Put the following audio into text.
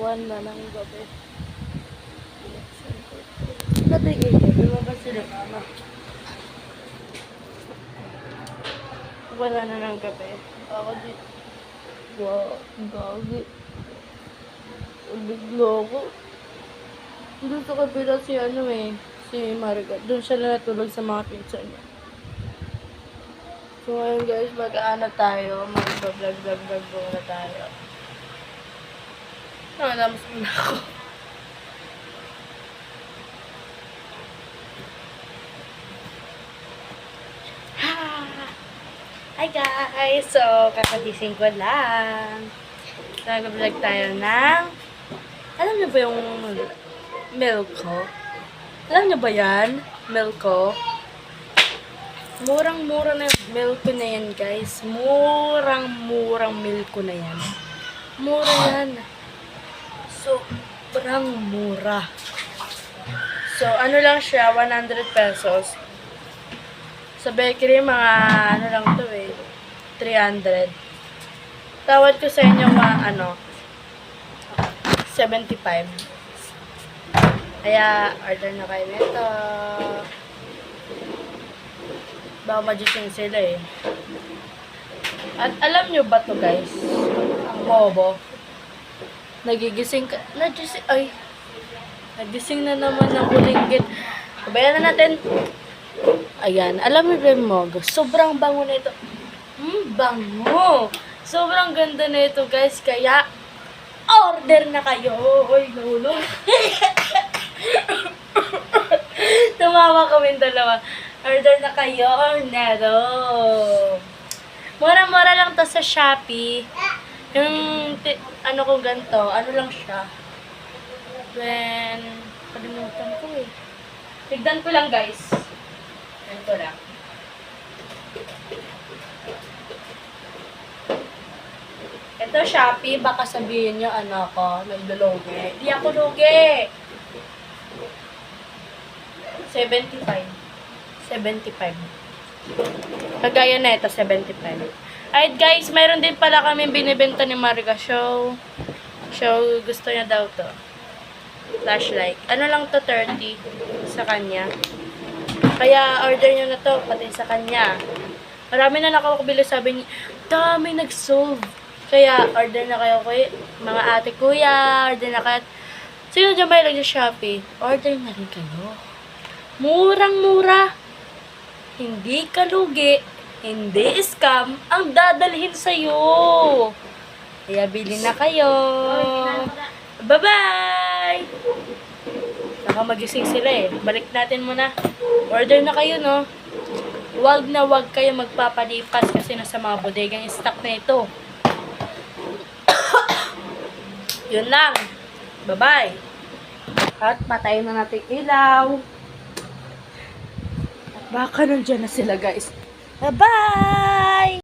1 na ng gabi. Natigil ka, lumabas sila mama. Wala na ng gabi. Ako dito. Wow, gagi. Biglo ako. Doon sa kabila si si Marigat. Doon siya na natulog sa mga pinsan niya. So ngayon guys, mag-aano tayo. Mag-vlog muna tayo. Nakalamas muna ako. Hi guys! So, kakagising ko lang. Nag-vlog tayo ng... Alam niyo ba yung Milko? Alam niyo ba yan? Milko? Murang-mura na yung Milko na yan guys. Murang Milko na yan. Mura yan. Sobrang mura. So, ano lang siya? 100 pesos. Sa bakery, mga ano lang to 300. Tawad ko sa inyo mga 75. Kaya, order na kayo nito. Baka magising sila At alam nyo ba to guys? Ang bobo. Nagising na naman ng ulinggit. Sabayan na natin. Ayan, alam mo, sobrang bango na ito. Bango! Sobrang ganda na ito, guys. Kaya, order na kayo. Uy, nahulog. Tumawa kami dalawa. Order na kayo, ornero. Mura-mura lang to sa Shopee. Yung, kung ganito, ano lang siya. Then, kalimutan ko Tignan ko lang, guys. Ito lang. Ito, Shopee. Baka sabihin nyo, naglulugi. Di ako lugi. 75. Kagaya na ito, 75. Alright, guys. Mayroon din pala kami binibenta ni Mariga. Show, gusto niya daw to. Flashlight. Ano lang to, 30 sa kanya. Kaya order nyo na to, pati sa kanya. Marami na nakakabili, sabi niya, dami nag-solve. Kaya order na kayo mga ate, kuya, order na kayo. Sino dyan ba yung Shopee? Order na rin kayo. Murang-mura. Hindi ka lugi. Hindi scam. Ang dadalhin sa'yo. Kaya bili na kayo. Bye-bye! Baka magising sila Balik natin muna. Order na kayo, no? Wag na wag kayo magpapalipas kasi nasa mga bodega yung stock na ito. Yun lang. Bye-bye. At patayin na natin ilaw. At baka nandiyan na sila, guys. Bye-bye!